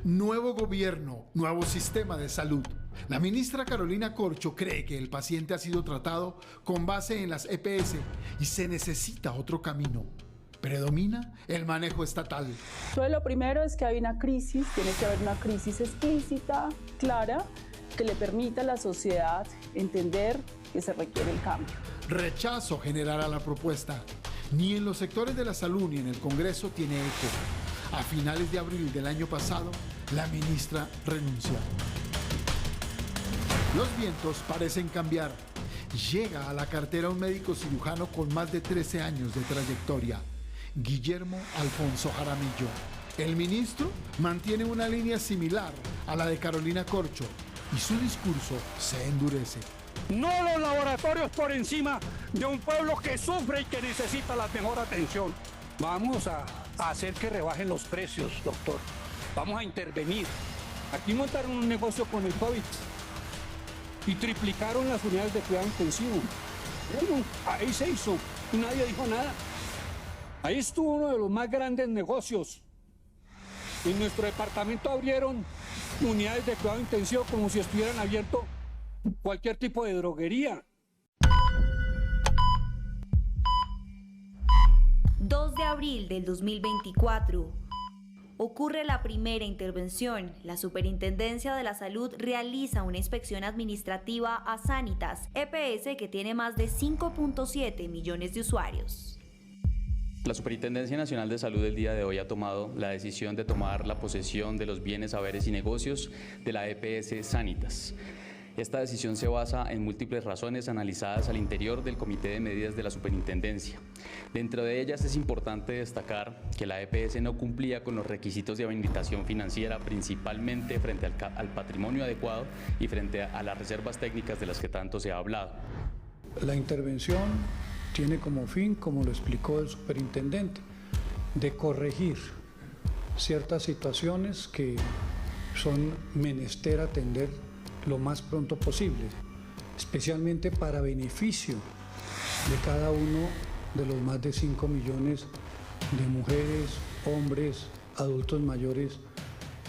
Nuevo gobierno, nuevo sistema de salud. La ministra Carolina Corcho cree que el paciente ha sido tratado con base en las EPS y se necesita otro camino. Predomina el manejo estatal. Entonces, lo primero es que hay una crisis, tiene que haber una crisis explícita, clara, que le permita a la sociedad entender que se requiere el cambio. Rechazo generará la propuesta. Ni en los sectores de la salud ni en el Congreso tiene eco. A finales de abril del año pasado, la ministra renunció. Los vientos parecen cambiar. Llega a la cartera un médico cirujano con más de 13 años de trayectoria, Guillermo Alfonso Jaramillo. El ministro mantiene una línea similar a la de Carolina Corcho y su discurso se endurece. No los laboratorios por encima de un pueblo que sufre y que necesita la mejor atención. Vamos a hacer que rebajen los precios, doctor. Vamos a intervenir. Aquí montaron un negocio con el COVID y triplicaron las unidades de cuidado intensivo. Bueno, ahí se hizo y nadie dijo nada. Ahí estuvo uno de los más grandes negocios. En nuestro departamento abrieron unidades de cuidado intensivo como si estuvieran abiertos cualquier tipo de droguería. 2 de abril del 2024. Ocurre la primera intervención. La Superintendencia de la Salud realiza una inspección administrativa a Sanitas, EPS que tiene más de 5.7 millones de usuarios. La Superintendencia Nacional de Salud el día de hoy ha tomado la decisión de tomar la posesión de los bienes, haberes y negocios de la EPS Sanitas. Esta decisión se basa en múltiples razones analizadas al interior del Comité de Medidas de la Superintendencia. Dentro de ellas es importante destacar que la EPS no cumplía con los requisitos de habilitación financiera, principalmente frente al patrimonio adecuado y frente a las reservas técnicas de las que tanto se ha hablado. La intervención tiene como fin, como lo explicó el superintendente, de corregir ciertas situaciones que son menester atender lo más pronto posible, especialmente para beneficio de cada uno de los más de 5 millones de mujeres, hombres, adultos mayores,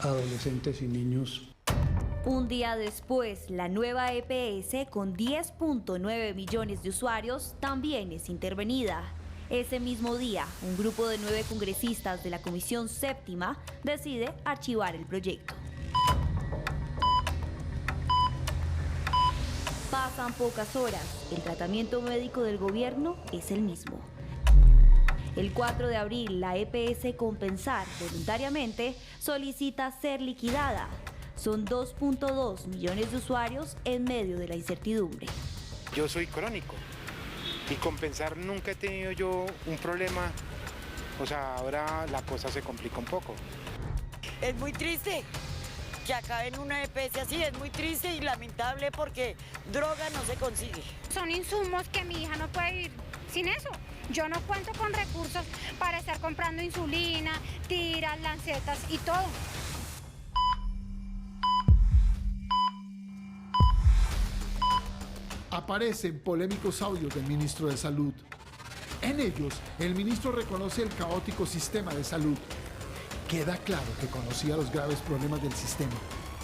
adolescentes y niños. Un día después, la nueva EPS con 10.9 millones de usuarios también es intervenida. Ese mismo día, un grupo de 9 congresistas de la Comisión Séptima decide archivar el proyecto. Pasan pocas horas, el tratamiento médico del gobierno es el mismo. El 4 de abril, la EPS Compensar voluntariamente solicita ser liquidada. Son 2.2 millones de usuarios en medio de la incertidumbre. Yo soy crónico y Compensar nunca he tenido yo un problema, o sea, ahora la cosa se complica un poco. Es muy triste que acaben una EPS así, es muy triste y lamentable porque droga no se consigue. Son insumos que mi hija no puede vivir sin eso. Yo no cuento con recursos para estar comprando insulina, tiras, lancetas y todo. Aparecen polémicos audios del ministro de Salud. En ellos, el ministro reconoce el caótico sistema de salud. Queda claro que conocía los graves problemas del sistema.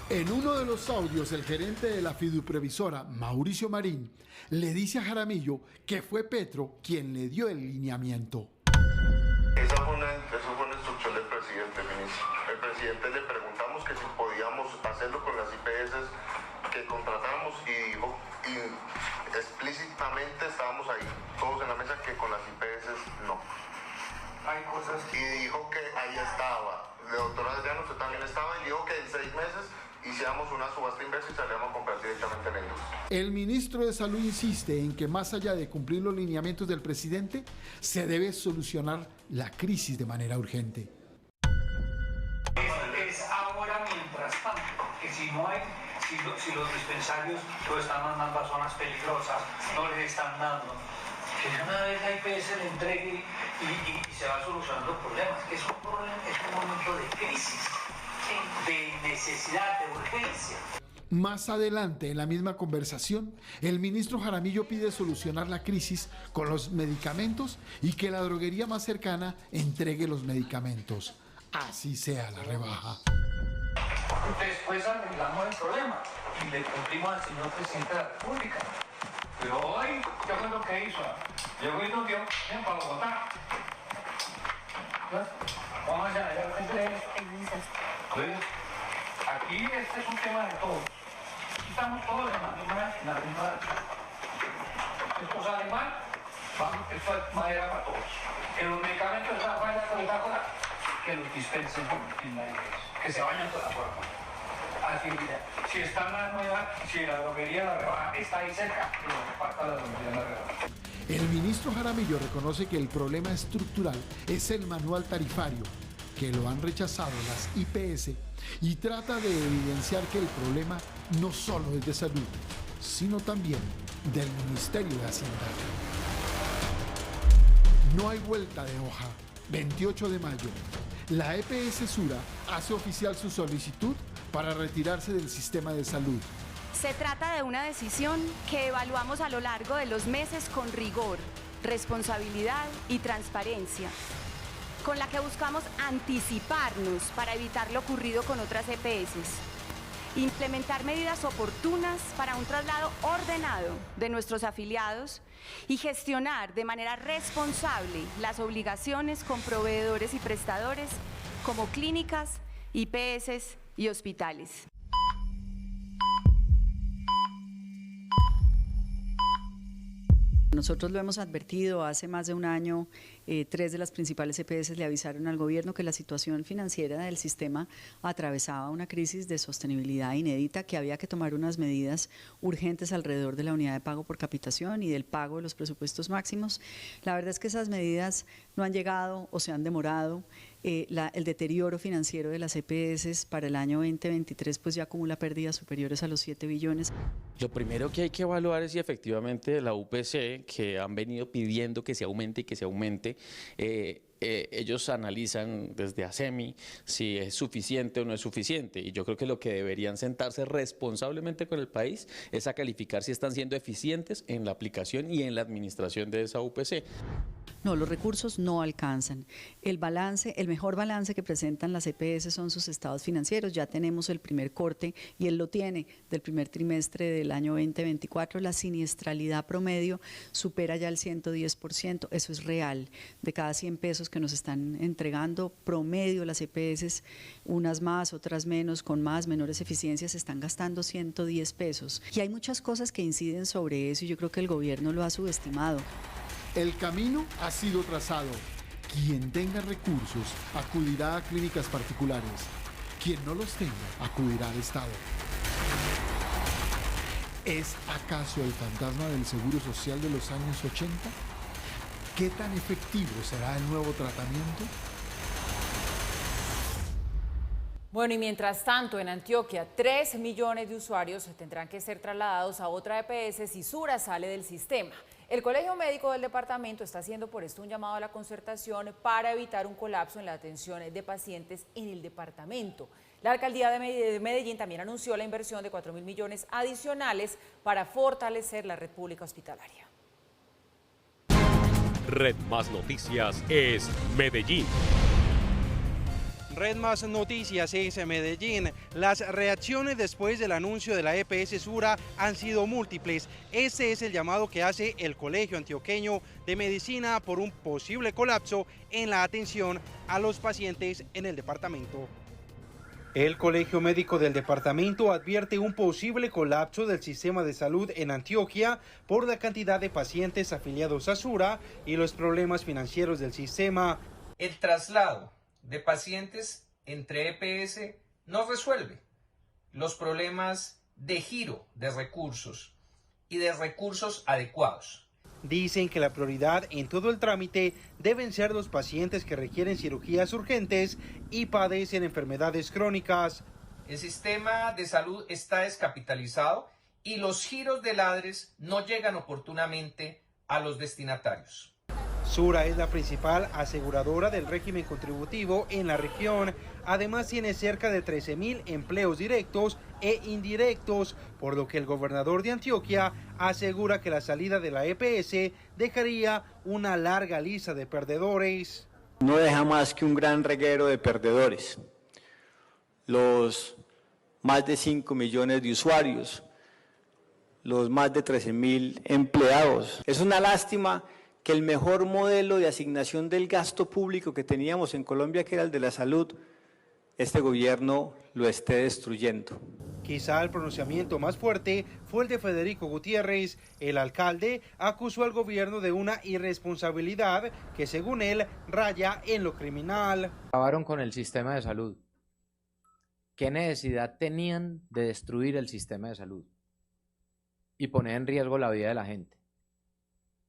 En uno de los audios, el gerente de la fiduprevisora, Mauricio Marín, le dice a Jaramillo que fue Petro quien le dio el lineamiento. Esa fue una instrucción del presidente, ministro. El presidente le preguntamos que si podíamos hacerlo con las IPS que contratamos y dijo, y explícitamente estábamos ahí, todos en la mesa, que con las IPS no. Hay cosas. Y dijo que ahí estaba. La doctora Adriano, usted también estaba, y dijo que en 6 meses hiciéramos una subasta inversa y salíamos a comprar directamente en la industria. El ministro de Salud insiste en que más allá de cumplir los lineamientos del presidente, se debe solucionar la crisis de manera urgente. Es ahora mientras tanto, que si no hay, si los dispensarios lo están mandando a zonas peligrosas, no les están dando, que de una vez la IPS le entregue y se va solucionando los problemas, que es un momento de crisis, de necesidad, de urgencia. Más adelante, en la misma conversación, el ministro Jaramillo pide solucionar la crisis con los medicamentos y que la droguería más cercana entregue los medicamentos. Así sea la rebaja. Después arreglamos el problema y le cumplimos al señor presidente de la República. Pero hoy, ¿qué fue lo que hizo? Llegó y nos dio, ven para Bogotá. Vamos allá, ya cumpleaños. Entonces, aquí este es un tema de todos. Estamos todos en la misma. Esto sale mal, vamos, esto es madera para todos. Que los medicamentos de esa falla con esa cosa, que los dispensen en la iglesia, que se vayan toda la forma. Así, mira, si está la nueva, si la droguería la rebaja está ahí cerca, que lo reparta la droguería la rebaja. El ministro Jaramillo reconoce que el problema estructural es el manual tarifario, que lo han rechazado las IPS, y trata de evidenciar que el problema no solo es de salud, sino también del Ministerio de Hacienda. No hay vuelta de hoja. 28 de mayo. La EPS Sura hace oficial su solicitud para retirarse del sistema de salud. Se trata de una decisión que evaluamos a lo largo de los meses con rigor, responsabilidad y transparencia, con la que buscamos anticiparnos para evitar lo ocurrido con otras EPS, implementar medidas oportunas para un traslado ordenado de nuestros afiliados y gestionar de manera responsable las obligaciones con proveedores y prestadores como clínicas, IPS y hospitales. Nosotros lo hemos advertido hace más de un año. 3 de las principales EPS le avisaron al gobierno que la situación financiera del sistema atravesaba una crisis de sostenibilidad inédita, que había que tomar unas medidas urgentes alrededor de la unidad de pago por capitación y del pago de los presupuestos máximos. La verdad es que esas medidas no han llegado o se han demorado. El deterioro financiero de las EPS para el año 2023 pues ya acumula pérdidas superiores a los 7 billones. Lo primero que hay que evaluar es si efectivamente la UPC, que han venido pidiendo que se aumente y que se aumente, ellos analizan desde ASEMI si es suficiente o no es suficiente, y yo creo que lo que deberían sentarse responsablemente con el país es a calificar si están siendo eficientes en la aplicación y en la administración de esa UPC. No, los recursos no alcanzan. El mejor balance que presentan las EPS son sus estados financieros. Ya tenemos el primer corte, y él lo tiene, del primer trimestre del año 2024. La siniestralidad promedio supera ya el 110%. Eso es real. De cada 100 pesos que nos están entregando, promedio las EPS, unas más, otras menos, con más, menores eficiencias, están gastando 110 pesos. Y hay muchas cosas que inciden sobre eso, y yo creo que el gobierno lo ha subestimado. El camino ha sido trazado. Quien tenga recursos acudirá a clínicas particulares. Quien no los tenga acudirá al Estado. ¿Es acaso el fantasma del Seguro Social de los años 80? ¿Qué tan efectivo será el nuevo tratamiento? Bueno, y mientras tanto, en Antioquia, 3 millones de usuarios tendrán que ser trasladados a otra EPS si Sura sale del sistema. El Colegio Médico del departamento está haciendo por esto un llamado a la concertación para evitar un colapso en la atención de pacientes en el departamento. La alcaldía de Medellín también anunció la inversión de 4.000 millones adicionales para fortalecer la red pública hospitalaria. Red Más Noticias es Medellín. Red Más Noticias es Medellín. Las reacciones después del anuncio de la EPS Sura han sido múltiples. Este es el llamado que hace el Colegio Antioqueño de Medicina por un posible colapso en la atención a los pacientes en el departamento. El Colegio Médico del departamento advierte un posible colapso del sistema de salud en Antioquia por la cantidad de pacientes afiliados a Sura y los problemas financieros del sistema. El traslado de pacientes entre EPS no resuelve los problemas de giro de recursos y de recursos adecuados. Dicen que la prioridad en todo el trámite deben ser los pacientes que requieren cirugías urgentes y padecen enfermedades crónicas. El sistema de salud está descapitalizado y los giros de ladres no llegan oportunamente a los destinatarios. Sura es la principal aseguradora del régimen contributivo en la región. Además tiene cerca de 13.000 empleos directos e indirectos, por lo que el gobernador de Antioquia asegura que la salida de la EPS dejaría una larga lista de perdedores. No deja más que un gran reguero de perdedores. Los más de 5 millones de usuarios, los más de 13.000 empleados. Es una lástima que el mejor modelo de asignación del gasto público que teníamos en Colombia, que era el de la salud, este gobierno lo esté destruyendo. Quizá el pronunciamiento más fuerte fue el de Federico Gutiérrez. El alcalde acusó al gobierno de una irresponsabilidad que, según él, raya en lo criminal. Acabaron con el sistema de salud. ¿Qué necesidad tenían de destruir el sistema de salud y poner en riesgo la vida de la gente?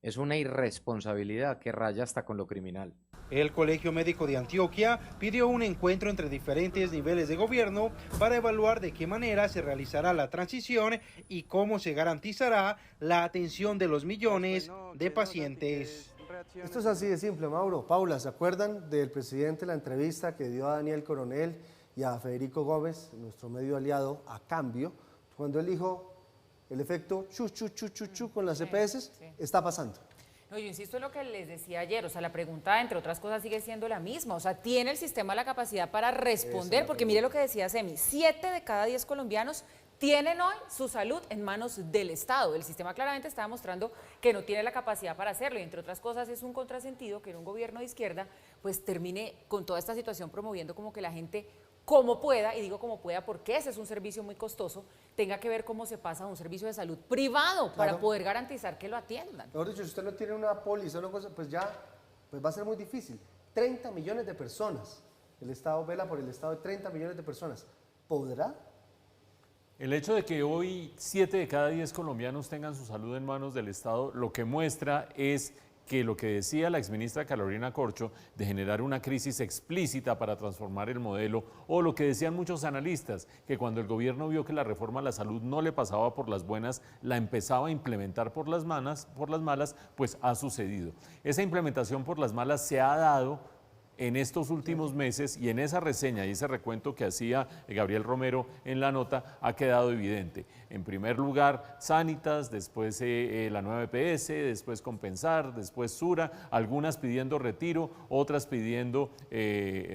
Es una irresponsabilidad que raya hasta con lo criminal. El Colegio Médico de Antioquia pidió un encuentro entre diferentes niveles de gobierno para evaluar de qué manera se realizará la transición y cómo se garantizará la atención de los millones de pacientes. Esto es así de simple, Mauro. Paula, ¿se acuerdan del presidente la entrevista que dio a Daniel Coronel y a Federico Gómez, nuestro medio aliado, a cambio, cuando él dijo el efecto chu con las EPS? Sí. Está pasando. No, yo insisto en lo que les decía ayer, o sea, la pregunta, entre otras cosas, sigue siendo la misma, o sea, ¿tiene el sistema la capacidad para responder? Porque mire lo que decía Semi, 7 de cada 10 colombianos tienen hoy su salud en manos del Estado. El sistema claramente está demostrando que no tiene la capacidad para hacerlo y, entre otras cosas, es un contrasentido que en un gobierno de izquierda pues termine con toda esta situación promoviendo como que la gente como pueda, y digo como pueda porque ese es un servicio muy costoso, tenga que ver cómo se pasa a un servicio de salud privado para poder garantizar que lo atiendan. Mejor dicho, si usted no tiene una póliza o una cosa, pues ya va a ser muy difícil. 30 millones de personas, el Estado vela por el Estado de 30 millones de personas. ¿Podrá? El hecho de que hoy 7 de cada 10 colombianos tengan su salud en manos del Estado, lo que muestra es que lo que decía la exministra Carolina Corcho de generar una crisis explícita para transformar el modelo, o lo que decían muchos analistas, que cuando el gobierno vio que la reforma a la salud no le pasaba por las buenas, la empezaba a implementar por las malas, pues ha sucedido. Esa implementación por las malas se ha dado en estos últimos meses, y en esa reseña y ese recuento que hacía Gabriel Romero en la nota ha quedado evidente. En primer lugar, Sanitas, después la nueva EPS, después Compensar, después Sura, algunas pidiendo retiro, otras pidiendo,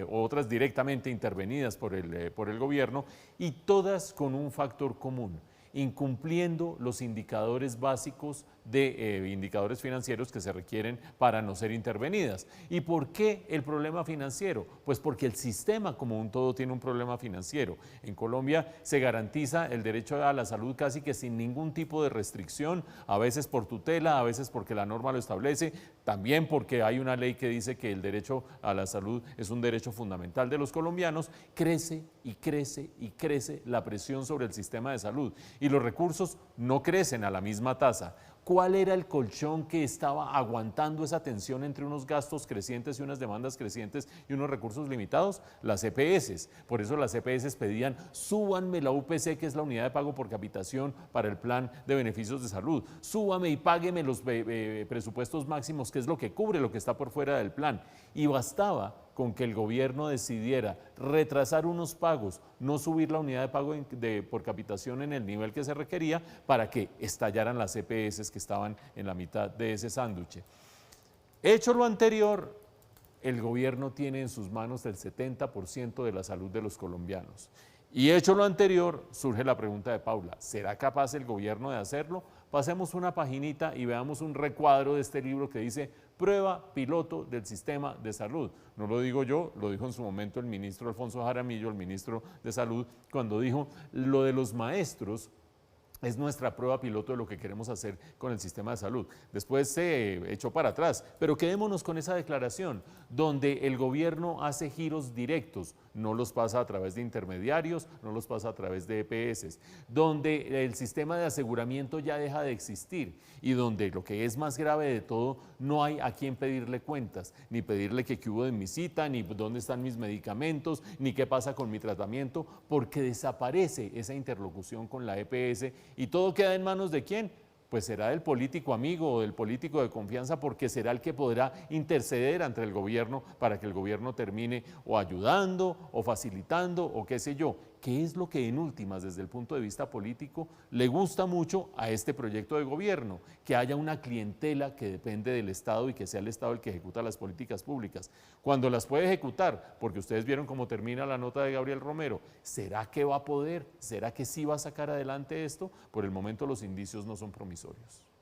otras directamente intervenidas por el gobierno, y todas con un factor común: incumpliendo los indicadores básicos de indicadores financieros que se requieren para no ser intervenidas. ¿Y por qué el problema financiero? Pues porque el sistema como un todo tiene un problema financiero. En Colombia se garantiza el derecho a la salud casi que sin ningún tipo de restricción, a veces por tutela, a veces porque la norma lo establece, también porque hay una ley que dice que el derecho a la salud es un derecho fundamental de los colombianos. Crece y crece y crece la presión sobre el sistema de salud y los recursos no crecen a la misma tasa. ¿Cuál era el colchón que estaba aguantando esa tensión entre unos gastos crecientes y unas demandas crecientes y unos recursos limitados? Las EPS. Por eso las EPS pedían: súbanme la UPC, que es la unidad de pago por capitación para el plan de beneficios de salud. Súbame y págueme los presupuestos máximos, que es lo que cubre lo que está por fuera del plan. Y bastaba con que el gobierno decidiera retrasar unos pagos, no subir la unidad de pago por capitación en el nivel que se requería, para que estallaran las EPS que estaban en la mitad de ese sándwich. Hecho lo anterior, el gobierno tiene en sus manos el 70% de la salud de los colombianos. Y hecho lo anterior, surge la pregunta de Paula: ¿será capaz el gobierno de hacerlo? Pasemos una paginita y veamos un recuadro de este libro que dice: prueba piloto del sistema de salud. No lo digo yo, lo dijo en su momento el ministro Alfonso Jaramillo, el ministro de Salud, cuando dijo: lo de los maestros es nuestra prueba piloto de lo que queremos hacer con el sistema de salud. Después se echó para atrás, pero quedémonos con esa declaración, donde el gobierno hace giros directos, no los pasa a través de intermediarios, no los pasa a través de EPS, donde el sistema de aseguramiento ya deja de existir y donde, lo que es más grave de todo, no hay a quién pedirle cuentas, ni pedirle que hubo de mi cita, ni dónde están mis medicamentos, ni qué pasa con mi tratamiento, porque desaparece esa interlocución con la EPS. ¿Y todo queda en manos de quién? Pues será del político amigo o del político de confianza, porque será el que podrá interceder ante el gobierno para que el gobierno termine o ayudando o facilitando o qué sé yo. qué es lo que en últimas, desde el punto de vista político, le gusta mucho a este proyecto de gobierno, que haya una clientela que depende del Estado y que sea el Estado el que ejecuta las políticas públicas. Cuando las puede ejecutar, porque ustedes vieron cómo termina la nota de Gabriel Romero, ¿será que va a poder? ¿Será que sí va a sacar adelante esto? Por el momento los indicios no son promisorios.